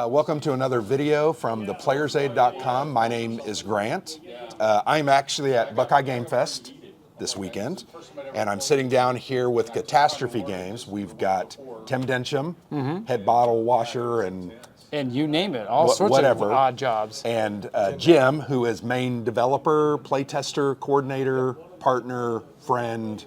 Welcome to another video from theplayersaid.com. My name is Grant. I'm actually at Buckeye Game Fest this weekend, and I'm sitting down here with Catastrophe Games. We've got Tim Densham, head bottle washer, and you name it, all sorts whatever. of odd jobs. And Jim, who is main developer, playtester, coordinator, partner, friend,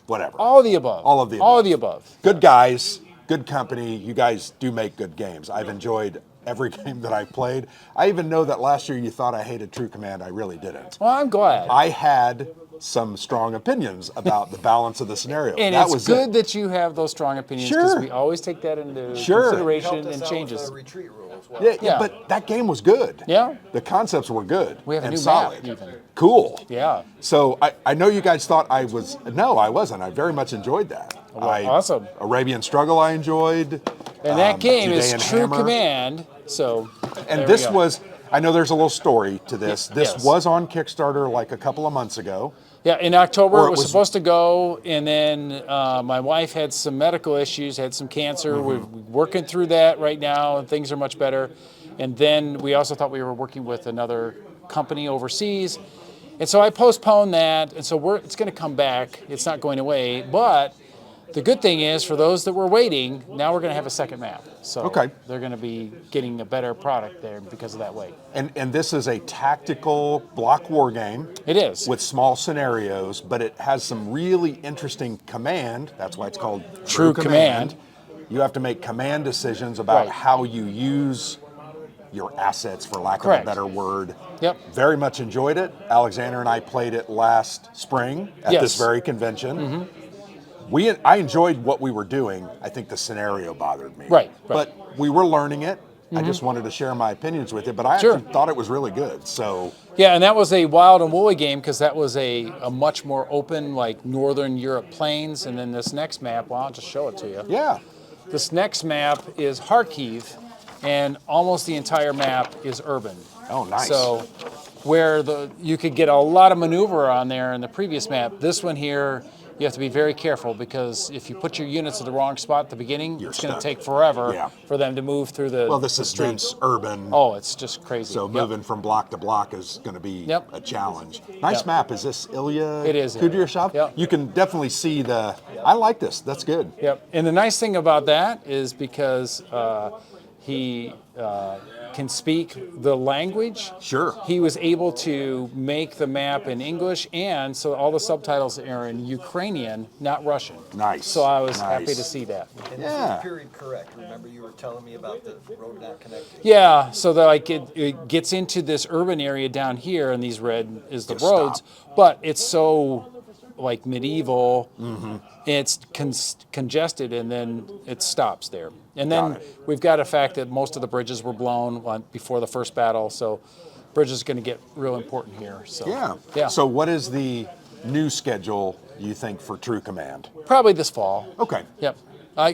whatever. All of the above. All of the above. All of the above. Good guys, good company. You guys do make good games. I've enjoyed every game that I've played. I even know that last year you thought I hated True Command. I really didn't. Well, I'm glad. I had some strong opinions about the balance of the scenario. And that it's was good that you have those strong opinions, because Sure. we always take that into Sure. consideration Helped us and out changes. with the retreat rule as well. Yeah, but that game was good. Yeah. The concepts were good. We have a and new solid. map even. Cool. Yeah. So I know you guys thought I was. No, I wasn't. I very much enjoyed that. Well, awesome. Arabian Struggle I enjoyed. And that game Judean is True Hammer. Command. So. And there this we go. was. I know there's a little story to this. This Yes. was on Kickstarter like a couple of months ago. Yeah, in October Or it was supposed to go, and then my wife had some medical issues, had some cancer. We're working through that right now, and things are much better. And then we also thought we were working with another company overseas. And so I postponed that, and so it's going to come back. It's not going away. But the good thing is, for those that were waiting, now we're going to have a second map. So Okay. they're going to be getting a better product there because of that wait. And this is a tactical block war game. It is. With small scenarios, but it has some really interesting command. That's why it's called True Command. You have to make command decisions about Right. how you use your assets, for lack Correct. of a better word. Yep. Very much enjoyed it. Alexander and I played it last spring at Yes. this very convention. I enjoyed what we were doing. I think the scenario bothered me. Right. But we were learning it. I just wanted to share my opinions with you, but I Sure. actually thought it was really good. So Yeah, and that was a wild and woolly game, because that was a much more open, like Northern Europe plains. And then this next map, well, I'll just show it to you. yeah. This next map is Kharkiv, and almost the entire map is urban. Oh, nice. So where you could get a lot of maneuver on there in the previous map, this one here, you have to be very careful, because if you put your units in the wrong spot at the beginning, You're it's going to stuck. take forever Yeah. for them to move through the Well, this the is streets. dense urban. Oh, it's just crazy. So Yep. moving from block to block is going to be Yep. a challenge. Nice Yep. map. Is this Ilya? It is Ilya. Kudryashov? Yep. You can definitely see I like this. That's good. Yep. And the nice thing about that is, because he can speak the language. Sure. He was able to make the map in English, and so all the subtitles are in Ukrainian, not Russian. Nice. So I was happy Nice. to see that. And Yeah. this is period correct. Remember, you were telling me about the road not connected. Yeah, so it gets into this urban area down here, and these red is the Just roads, stop. but it's so like medieval. It's congested, and then it stops there. And then Got it. we've got a fact that most of the bridges were blown before the first battle, so bridges are going to get real important here. So Yeah. So what is the new schedule, you think, for True Command? probably this fall. Okay. Yep.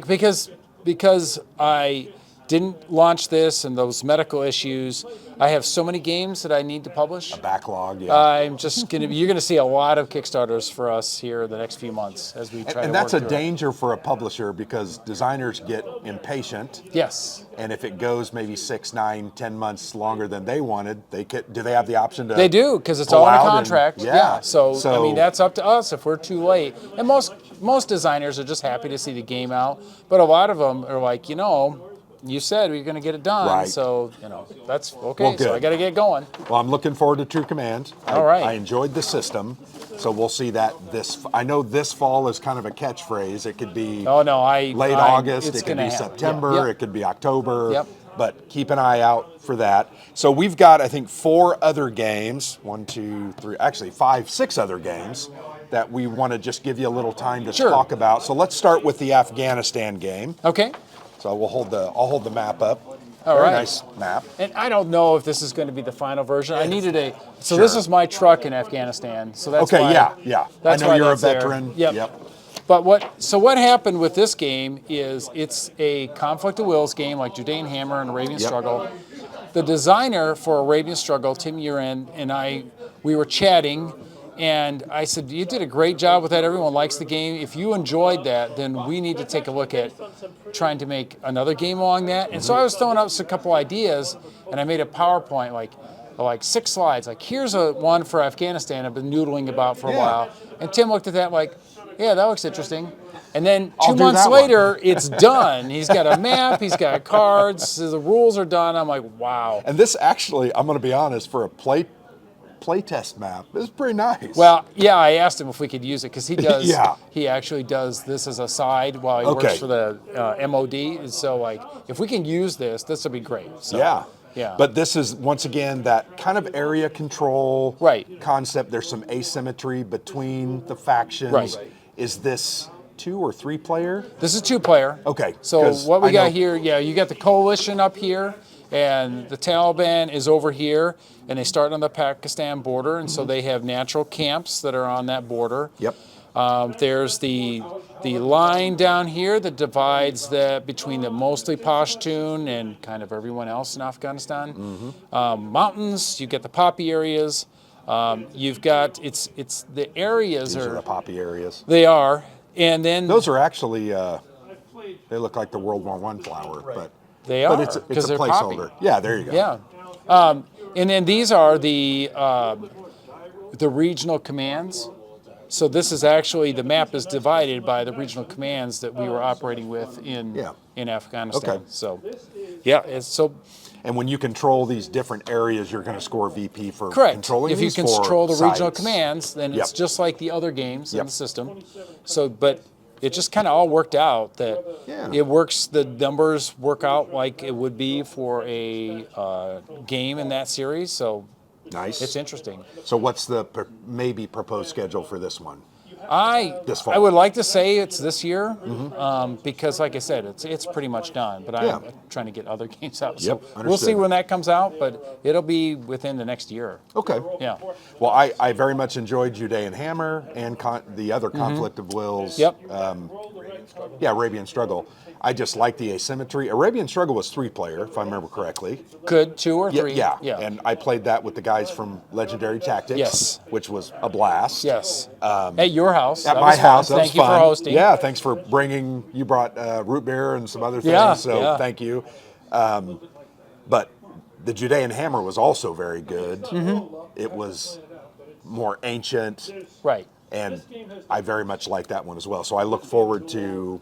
Because I didn't launch this and those medical issues, I have so many games that I need to publish. Backlog, yeah. I'm just you're gonna see a lot of Kickstarters for us here the next few months as we try to And that's a work through it. danger for a publisher, because designers get impatient. Yes, And if it goes maybe 6, 9, 10 months longer than they wanted, do they have the option to? they do, because it's pull all in a out and- contract. yeah. So I mean, that's up to us if we're too late. And most designers are just happy to see the game out, but a lot of them are like, you said we were going to get it done, Right. so that's okay. Well, so I good. got to get going. Well, I'm looking forward to True Command. All right. I enjoyed the system, so we'll see that I know this fall is kind of a catchphrase. It could be Oh no, late August, it's it could gonna be happen. September, Yep. it could be October. Yep. But keep an eye out for that. So we've got, I think, 4 other games, 1, 2, 3, actually 5, 6 other games that we want to just give you a little time to Sure. talk about. So let's start with the Afghanistan game. Okay. So I'll hold the map up. All Very right. nice map. And I don't know if this is going to be the final version. I needed So Sure. this is my truck in Afghanistan. So that's Okay, why, yeah. That's I know why you're a that's there. veteran. Yep. But what happened with this game is it's a conflict of wills game, like Judean Hammer and Arabian Yep. Struggle. The designer for Arabian Struggle, Tim Uren, and I, we were chatting, And I said, you did a great job with that. Everyone likes the game. If you enjoyed that, then we need to take a look at trying to make another game along that. And so I was throwing out a couple ideas, and I made a PowerPoint, like 6 slides. Like, here's one for Afghanistan I've been noodling about for a while. And Tim looked at that like, yeah, that looks interesting. And then I'll 2 do months that one. later, it's done. He's got a map, he's got cards, the rules are done. I'm like, wow. And this actually, I'm going to be honest, for a playtest map, is pretty nice. Well, yeah, I asked him if we could use it because he does. Yeah. He actually does this as a side while he works for the MOD. And so, like, if we can use this would be great. So, yeah. Yeah. But this is, once again, that kind of area control concept. There's some asymmetry between the factions. Right. Is this 2 or 3 player? This is 2-player. Okay. So what we got here, you got the coalition up here, and the Taliban is over here, and they start on the Pakistan border, and so they have natural camps that are on that border. Yep. There's the line down here that divides between the mostly Pashtun and kind of everyone else in Afghanistan. Mountains, you get the poppy areas. You've got it's the areas These are are the poppy areas. they are, and then Those are actually, they look like the World War I flower, but they are it's because a they're placeholder. poppy. Yeah, there you go. Yeah, and then these are the regional commands. So this is actually, the map is divided by the regional commands that we were operating with in Afghanistan. Okay. So, yeah, it's so. And when you control these different areas, you're going to score VP for Correct. controlling If you these control the regional sites. commands, then it's just like the other games in Yep. the system. So, but it just kind of all worked out that it works. The numbers work out like it would be for a game in that series. So. Nice. It's interesting. So what's the maybe proposed schedule for this one? This fall? I would like to say it's this year because, like I said, it's pretty much done. But I'm trying to get other games out. So we'll see when that comes out, but it'll be within the next year. Okay. Yeah. Well, I very much enjoyed Judean Hammer and the other Conflict of Wills. Yep. Arabian Struggle. I just like the asymmetry. Arabian Struggle was 3-player, if I remember correctly. Good, 2 or 3. Yeah. And I played that with the guys from Legendary Tactics, which was a blast. Yes. At your house. At my house. That was Thank you fun. for hosting. Yeah, thanks for bringing. You brought root beer and some other things. Yeah, So thank you. But the Judean Hammer was also very good. It was more ancient. Right. And I very much like that one as well. So I look forward to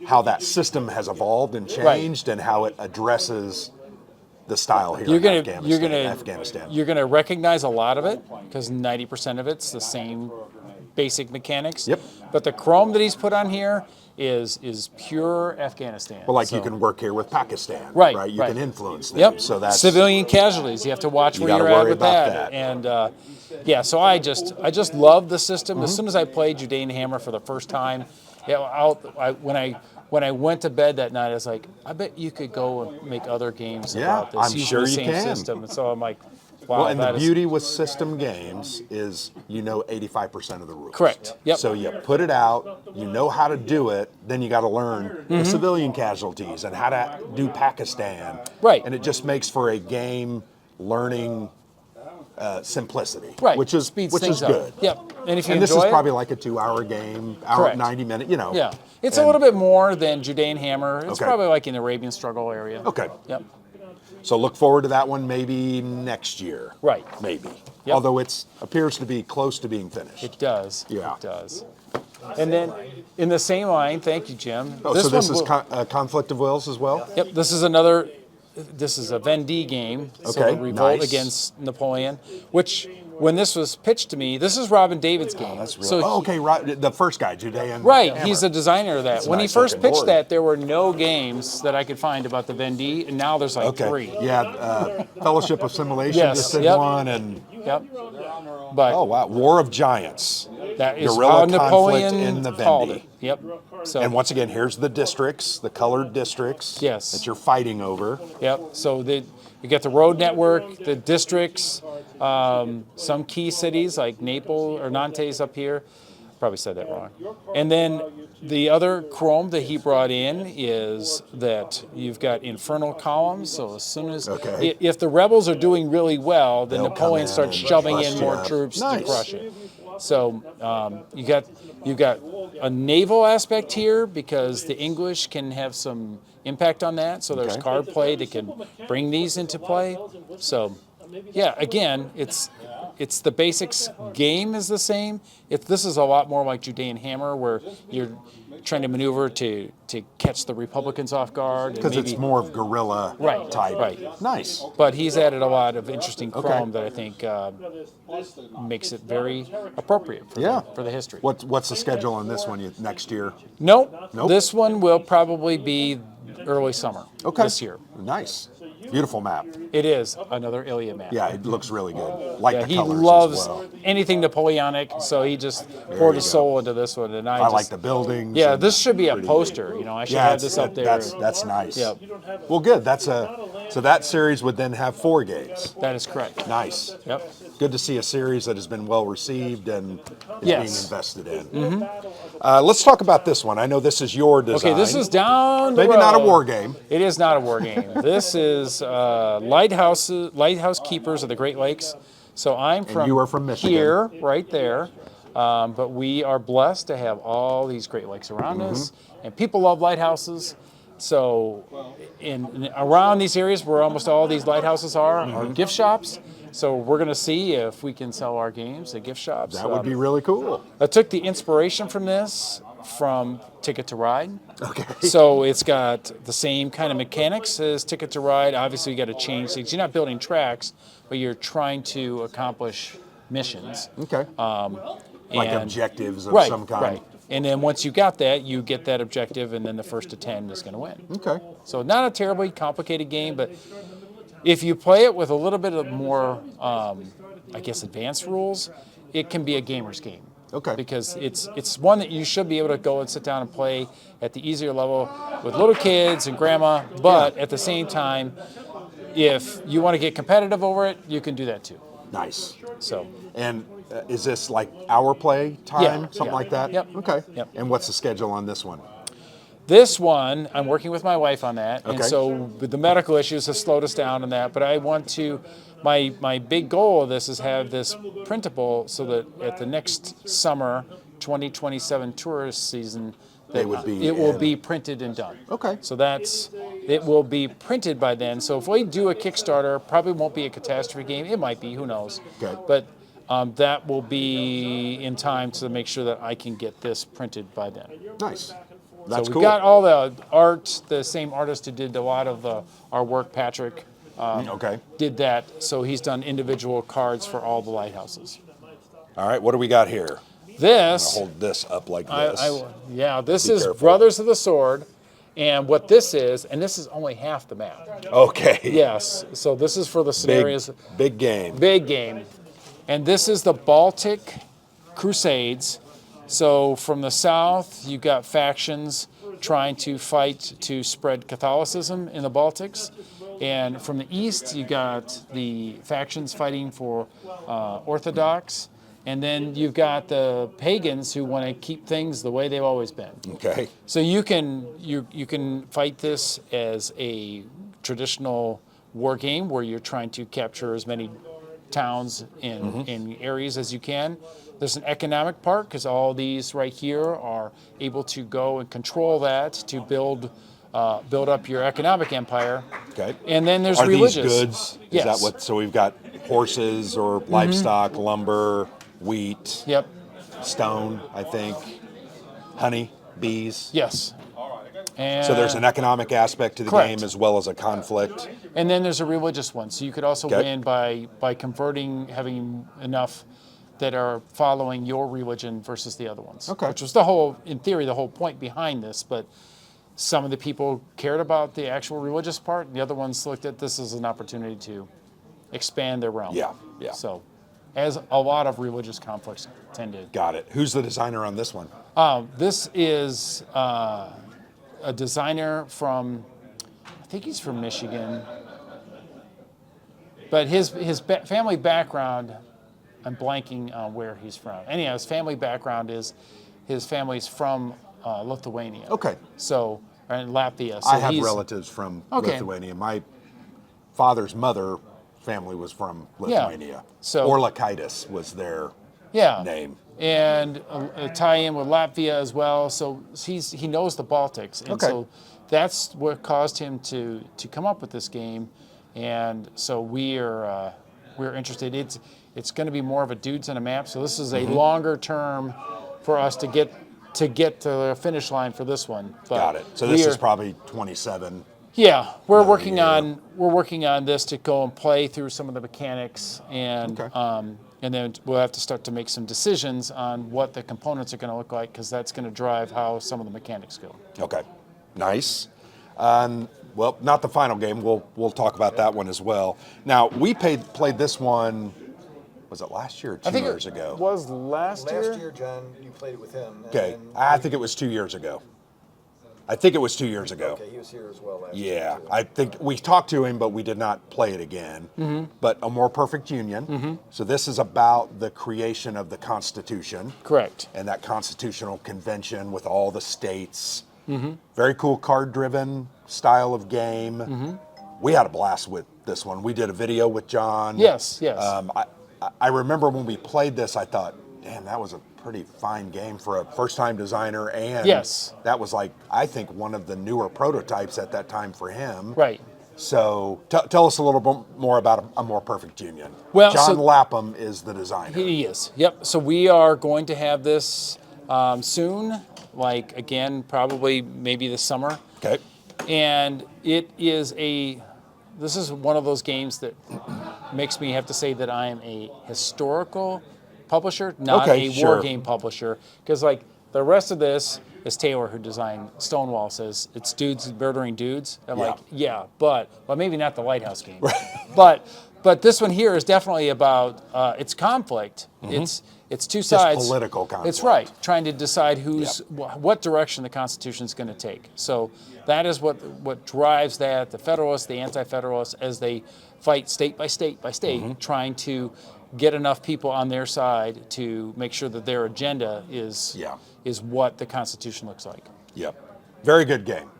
how that system has evolved and changed and how it addresses the style here in Afghanistan. You're gonna recognize a lot of it because 90% of it's the same basic mechanics. Yep. But the chrome that he's put on here is pure Afghanistan. Well, you can work here with Pakistan, right? You can influence them. Yep. So that's civilian casualties. You have to watch where you're at with that. And so I just love the system. As soon as I played Judean Hammer for the first time, when I went to bed that night, I was like, I bet you could go and make other games about this I'm using sure the you same can. system. And so I'm like, wow. Well, and the beauty with system games is 85% of the rules. Correct. Yep. So you put it out, you know how to do it, then you got to learn the civilian casualties and how to do Pakistan. Right. And it just makes for a game learning simplicity. Right. Which is Speeds things good. up. Yep. And if you this enjoy is it, probably like a 2-hour game, hour 90-minute. Yeah. It's a little bit more than Judean Hammer. It's Okay. probably like in the Arabian Struggle area. Okay. Yep. So look forward to that one maybe next year. Right. Maybe. Yep. Although it appears to be close to being finished. It does. Yeah. It does. And then in the same line, thank you, Jim. Oh, so this is Conflict of Wills as well? Yep. This is a Vendée game. So Okay, the revolt nice. against Napoleon, which when this was pitched to me, this is Robin David's game. That's real. Okay, right. The first guy, Judean. Right, Hammer. he's the designer of that. That's a When he nice first looking pitched board. that, there were no games that I could find about the Vendée, and now there's like 3. Yeah, Fellowship of Assimilation Yes, just did yep. one, and Yep. But oh wow, War of Giants. that is guerrilla how Napoleon conflict in the called Vendée. it. Yep. So And once again, here's the districts, the colored districts. Yes. That you're fighting over. Yep. So you get the road network, the districts, some key cities like Naples or Nantes up here. Probably said that wrong. And then the other chrome that he brought in is that you've got infernal columns. So as soon as if the rebels are doing really well, then They'll Napoleon come starts and shoving bust in you more up. troops Nice. to crush it. So you got a naval aspect here because the English can have some impact on that. So there's card play that can bring these into play. So yeah, again, it's the basics. Game is the same. This is a lot more like Judean Hammer, where you're trying to maneuver to catch the Republicans off guard. Because it's more of guerrilla type. Right. Nice. But he's added a lot of interesting chrome that I think makes it very appropriate for the history. What's the schedule on this one next year? Nope. This one will probably be early summer this year. Nice. Beautiful map. It is another Ilya map. Yeah, it looks really good. Like the he colors loves as well. anything Napoleonic, so he just poured his soul into this one. And I like the buildings. Yeah, this should be a poster. I should have this up there. That's nice. Yep. Well, good. So that series would then have 4 games. That is correct. Nice. Yep. Good to see a series that has been well received and is being invested in. Mm-hmm. Let's talk about this one. I know this is your design. Okay, this is down the road. Maybe not a war game. It is not a war game. This is lighthouse keepers of the Great Lakes. So I'm from, you are from Michigan. Here, right there. But we are blessed to have all these Great Lakes around us, and people love lighthouses. So around these areas where almost all these lighthouses are gift shops. So we're going to see if we can sell our games at gift shops. That would be really cool. I took the inspiration from this from Ticket to Ride. Okay. So it's got the same kind of mechanics as Ticket to Ride. Obviously, you got to change things. You're not building tracks, but you're trying to accomplish missions. Okay. Like objectives of some kind. Right. And then once you got that, you get that objective, and then the first to 10 is going to win. Okay. So not a terribly complicated game, but if you play it with a little bit of more, advanced rules, it can be a gamer's game. Okay. Because it's one that you should be able to go and sit down and play at the easier level with little kids and grandma, but at the same time, if you want to get competitive over it, you can do that too. Nice. So. And is this like hour play time, something like that? Yep. Okay. Yep. And what's the schedule on this one? This one, I'm working with my wife on that, and Okay. so the medical issues have slowed us down on that. But I want to, my big goal of this is have this printable so that at the next summer, 2027 tourist season, They would be it will in. be printed and done. Okay. So it will be printed by then. So if we do a Kickstarter, probably won't be a Catastrophe game. It might be, who knows? Okay. But that will be in time to make sure that I can get this printed by then. Nice. That's so cool. we got all the art. The same artist who did a lot of our work, Patrick, did that. So he's done individual cards for all the lighthouses. All right, what do we got here? This, Hold this up like this. this Be is careful. Brothers of the Sword, and what this is, and this is only half the map. Okay. Yes, so this is for the scenarios. Big game. Big game. And this is the Baltic Crusades. So from the south, you've got factions trying to fight to spread Catholicism in the Baltics. And from the east, you got the factions fighting for Orthodox. And then you've got the pagans who want to keep things the way they've always been. Okay. So you can fight this as a traditional war game where you're trying to capture as many towns in areas as you can. There's an economic part because all these right here are able to go and control that to build up your economic empire. Okay. And then there's Are religious. these goods? Yes. Is that what? So we've got horses or livestock, lumber, wheat, Yep. stone, I think, honey, bees. Yes. And So there's an economic aspect to the Correct. game as well as a conflict. And then there's a religious one. So you could also Okay. win by converting, having enough that are following your religion versus the other ones. Okay. Which was in theory, the whole point behind this. But some of the people cared about the actual religious part, and the other ones looked at this as an opportunity to expand their realm. Yeah. So, as a lot of religious conflicts tend to. Got it. Who's the designer on this one? This is a designer from, I think he's from Michigan, but his family background I'm blanking on where he's from. Anyhow, his family background is his family's from Lithuania. Okay. So, or in Latvia. So I have he's, relatives from Okay. Lithuania. My father's mother family was from Lithuania. So- Orlakaitis was their yeah. name. And a tie-in with Latvia as well. So he knows the Baltics, and Okay. so that's what caused him to come up with this game. And so we're interested. It's going to be more of a dudes on a map. So this is a longer term for us to get to the finish line for this one. But Got it. So this is probably 27. Yeah, we're Another working year. on this to go and play through some of the mechanics, and Okay. and then we'll have to start to make some decisions on what the components are going to look like, because that's going to drive how some of the mechanics go. Okay, nice. Well, not the final game. We'll talk about that one as well. Now we played this one. Was it last year or 2 years ago? was last Last year, John, you played it with him. and Okay, then- I think it was 2 years ago. I think it was 2 years ago. Okay, he was here as well last year. Yeah, too. I think we talked to him, but we did not play it again. But A More Perfect Union. So this is about the creation of the Constitution Correct. and that constitutional convention with all the states. Very cool card-driven style of game. We had a blast with this one. We did a video with John. Yes. I remember when we played this, I thought, damn, that was a pretty fine game for a first-time designer, and Yes. that was like, I think, one of the newer prototypes at that time for him. Right. So tell us a little bit more about A More Perfect Union. Well, John so- Lapham is the designer. He is. Yep. So we are going to have this soon. Like, again, probably maybe this summer. Okay. And this is one of those games that makes me have to say that I am a historical publisher, not Okay, a sure. war game publisher. Because like the rest of this is Taylor, who designed Stonewall, says it's dudes murdering dudes. I'm Yeah. like, yeah, but maybe not the Lighthouse game. But this one here is definitely about it's conflict. It's two sides. political conflict. It's right, trying to decide what direction the Constitution is going to take. So that is what drives that. The Federalists, the Anti-Federalists, as they fight state by state by state, trying to get enough people on their side to make sure that their agenda is what the Constitution looks like. Yep. Very good game.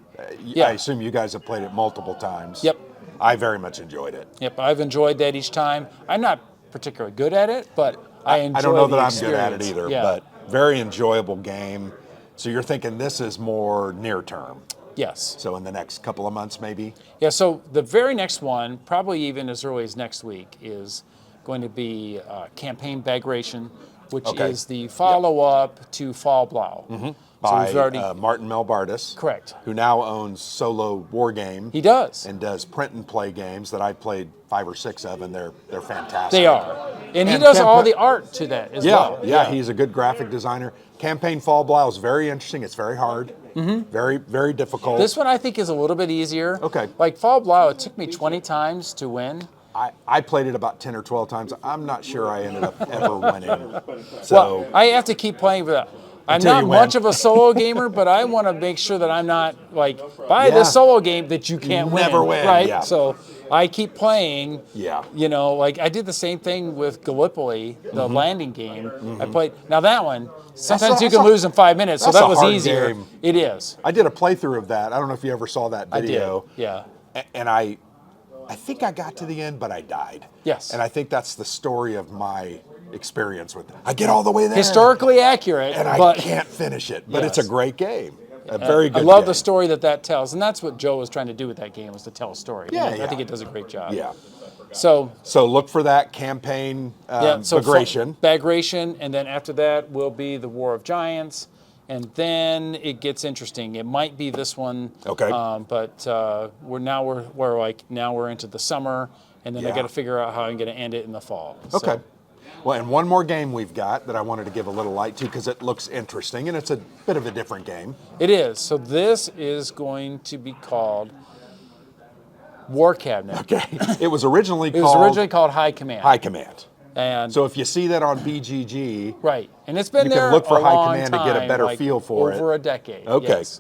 Yeah. I assume you guys have played it multiple times. Yep. I very much enjoyed it. Yep, I've enjoyed that each time. I'm not particularly good at it, but I enjoy I don't know the that I'm good at it experience. either, Yeah. but very enjoyable game. So you're thinking this is more near term. Yes. So in the next couple of months, maybe? Yeah, so the very next one, probably even as early as next week, is going to be Campaign Bagration, which Okay. is the follow-up to Fall Blau. So By we've already, Martin Melbardis. Correct. Who now owns Solo War Game. He does. And does print and play games that I've played 5 or 6 of, and they're fantastic. They are. And he And does all Campa- the art to that as Yeah, well. yeah, he's a good graphic designer. Campaign Fall Blau is very interesting. It's very hard. Very, very difficult. This one I think is a little bit easier. Okay. Like Fall Blau, it took me 20 times to win. I played it about 10 or 12 times. I'm not sure I ended up ever winning. So Well, I have to keep playing for that. I'm Until not you win. much of a solo gamer, but I want to make sure that I'm not like buy Yeah. this solo game that you can't Never win, right? yeah. So I keep playing. Yeah. You know, like I did the same thing with Gallipoli, the landing game. I played. Now that one, sometimes you that's can a- lose in 5 minutes, so that's that a was hard easier. game. It is. I did a playthrough of that. I don't know if you ever saw that I did. video. Yeah. And I think I got to the end, but I died. Yes. And I think that's the story of my experience with it. I get all the way there. Historically accurate, and I but can't finish it. But Yes. it's a great game. A very good I love game. the story that tells, and that's what Joe was trying to do with that game, was to tell a story. Yeah, I yeah. think it does a great job. Yeah. So So look for that campaign Bagration. Bagration, and then after that will be the War of Giants, and then it gets interesting. It might be this one. Okay. But we're into the summer, and then I Yeah. got to figure out how I'm going to end it in the fall. So- Okay. Well, and one more game we've got that I wanted to give a little light to because it looks interesting and it's a bit of a different game. It is. So this is going to be called War Cabinet. Okay. It was originally It was originally called High Command. High Command. And So if you see that on BGG, right, and it's been You can there look for a High long Command to get a time, better like feel for it. over a decade. Okay. Yes.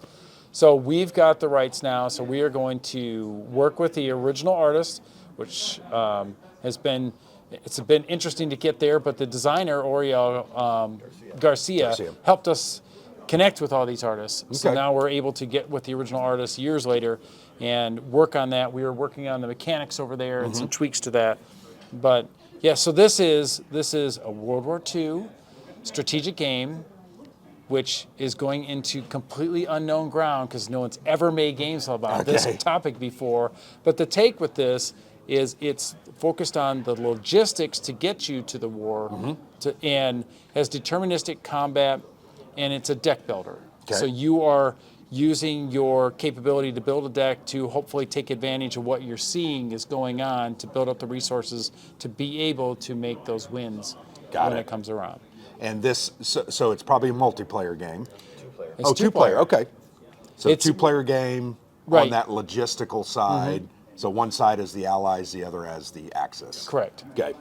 So we've got the rights now. So we are going to work with the original artist, which has been it's been interesting to get there, but the designer, Oriel Garcia, helped us connect with all these artists. So Okay. now we're able to get with the original artists years later and work on that. We were working on the mechanics over there and some tweaks to that. But yeah, so this is a World War II strategic game, which is going into completely unknown ground because no one's ever made games about this topic before. But the take with this is it's focused on the logistics to get you to the war, and has deterministic combat, and it's a deck builder. Okay. So you are using your capability to build a deck to hopefully take advantage of what you're seeing is going on to build up the resources to be able to make those wins when it comes around. And this, so it's probably a multiplayer game. Two-player. It's two-player. Okay. So It's- two-player game Right. on that logistical side. So one side is the Allies, the other as the Axis. Correct. Okay.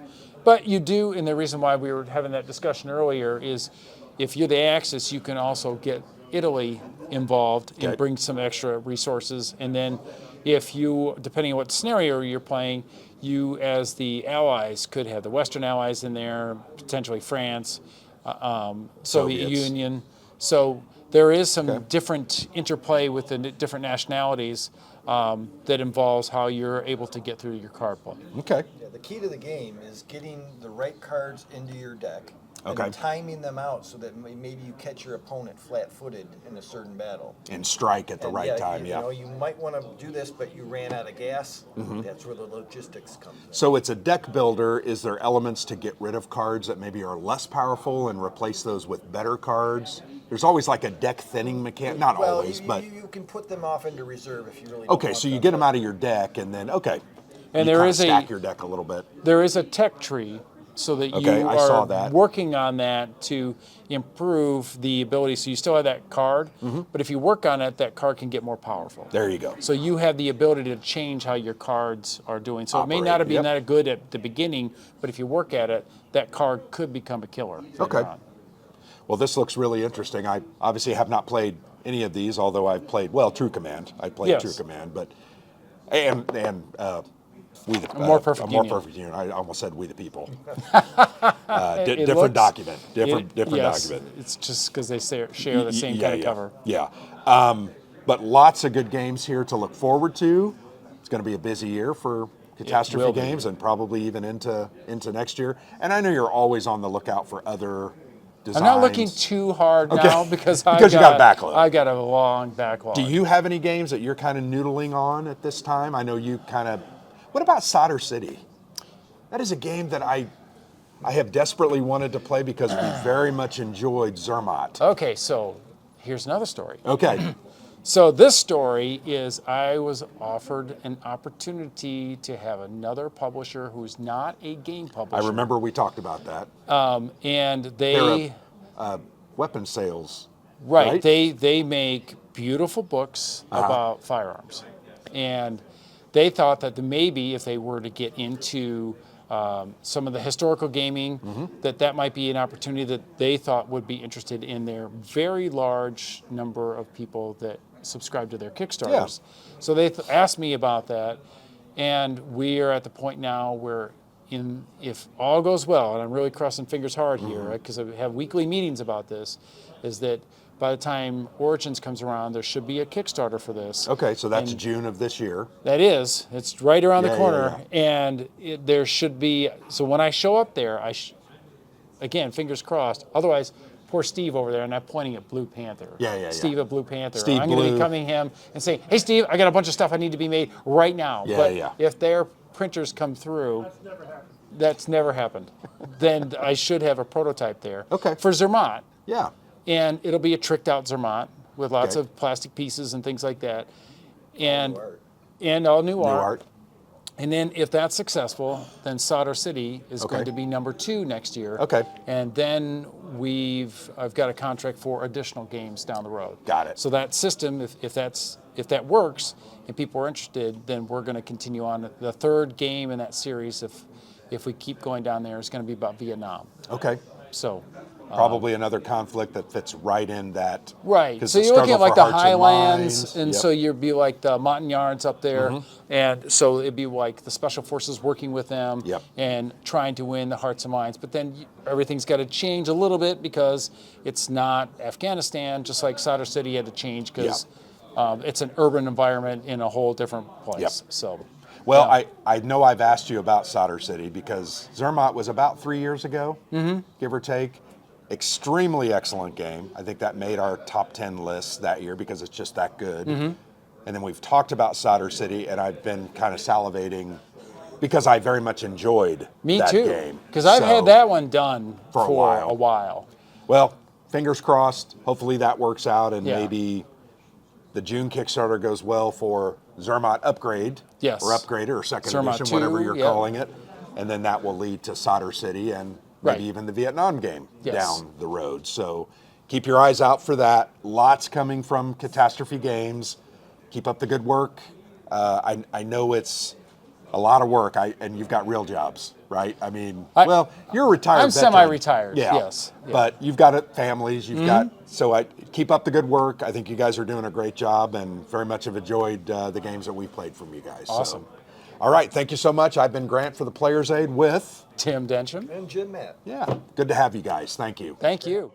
But you do, and the reason why we were having that discussion earlier is if you're the Axis, you can also get Italy involved and bring some extra resources. And then if you, depending on what scenario you're playing, you as the Allies could have the Western Allies in there, potentially France, Soviet Soviets. Union. So there is some different interplay with the different nationalities that involves how you're able to get through your card play. Okay. Yeah, the key to the game is getting the right cards into your deck Okay. and timing them out so that maybe you catch your opponent flat-footed in a certain battle. And strike at the And right time, you know, you might want to do this, but you ran out of gas. That's where the logistics comes in. So it's a deck builder. Is there elements to get rid of cards that maybe are less powerful and replace those with better cards? There's always like a deck thinning mechanic. Not Well, always, you, but you can put them off into reserve if you really don't okay. want So you them. get them out of your deck, and then And you there kinda is stack your deck a little bit. There is a tech tree so that Okay, you I saw are that. working on that to improve the ability. So you still have that card, but if you work on it, that card can get more powerful. There you go. So you have the ability to change how your cards are doing. So it may not have been that good at the beginning, but if you work at it, that card could become a killer. later Okay. on. Well, this looks really interesting. I obviously have not played any of these, although I've played True Command. I played Yes. True Command, but and we the More Perfect More Union. Perfect Union. I almost said We the People. It Different looks- document. Different yes, document. It's just because they share the same kind of cover. Yeah. But lots of good games here to look forward to. It's going to be a busy year for Catastrophe will be. games, and probably even into next year. And I know you're always on the lookout for other designs. I'm not looking too hard now because you got a backlog. I got a long backlog. Do you have any games that you're kind of noodling on at this time? I know you kind of. What about Solder City? That is a game that I have desperately wanted to play because we very much enjoyed Zermatt. Okay, so here's another story. Okay. So this story is I was offered an opportunity to have another publisher who's not a game publisher. I remember we talked about that. And They're weapon sales. right, they make beautiful books about firearms. And they thought that maybe if they were to get into some of the historical gaming, that might be an opportunity that they thought would be interested in their very large number of people that subscribe to their Kickstarters. So they asked me about that, and we are at the point now where if all goes well, and I'm really crossing fingers hard here, because I have weekly meetings about this, is that by the time Origins comes around, there should be a Kickstarter for this. Okay, so that's June of this year. That is. It's right around Yeah, the yeah, corner. And there should be, so when I show up there, again, fingers crossed. Otherwise, poor Steve over there, and I'm pointing at Blue Panther. Yeah. Steve at Blue Panther. Steve I'm going to Blue. be coming to him and saying, hey, Steve, I got a bunch of stuff I need to be made right now. Yeah, but yeah. if their printers come through, that's never happened. Then I should have a prototype there. Okay. For Zermatt. Yeah. And it'll be a tricked out Zermatt with lots Okay. of plastic pieces and things like that. And New art. and all new New art. And then if that's successful, then Solder City is Okay. going to be number 2 next year. Okay. And then I've got a contract for additional games down the road. Got it. So that system, if that works and people are interested, then we're going to continue on. The third game in that series, if we keep going down there, is going to be about Vietnam. Okay. So Probably another conflict that fits right in that. Right. 'cause So the you're looking at struggle like for the hearts and Highlands, minds. and Yep. so you'd be like the Montagnards up there, and so it'd be like the special forces working with them Yep. and trying to win the hearts and minds. But then everything's got to change a little bit because it's not Afghanistan, just like Sadr City had to change because it's an urban environment in a whole different place. Yep. So. Well, yeah. I know I've asked you about Sadr City because Zermatt was about 3 years ago, give or take. Extremely excellent game. I think that made our top 10 lists that year because it's just that good. And then we've talked about Sadr City, and I've been kind of salivating because I very much enjoyed Me that too, game. because I've So, had that one done for a while. Well, fingers crossed. Hopefully that works out, and Yeah. maybe the June Kickstarter goes well for Zermatt Upgrade, Yes. or Upgrader, or Second Zermatt Edition, whatever 2, you're yeah. calling it, and then that will lead to Sadr City and maybe Right. even the Vietnam game Yes. down the road. So keep your eyes out for that. Lots coming from Catastrophe Games. Keep up the good work. I know it's a lot of work, and you've got real jobs, right? I mean, you're a retired I'm veteran. semi-retired, Yeah. yes. Yeah. But you've got families, you've got, so I keep up the good work. I think you guys are doing a great job, and very much have enjoyed the games that we've played from you guys. Awesome. So, all right, thank you so much. I've been Grant for the Players Aid with, Tim Densham. And Jim Matt. yeah, good to have you guys. Thank you. Thank you.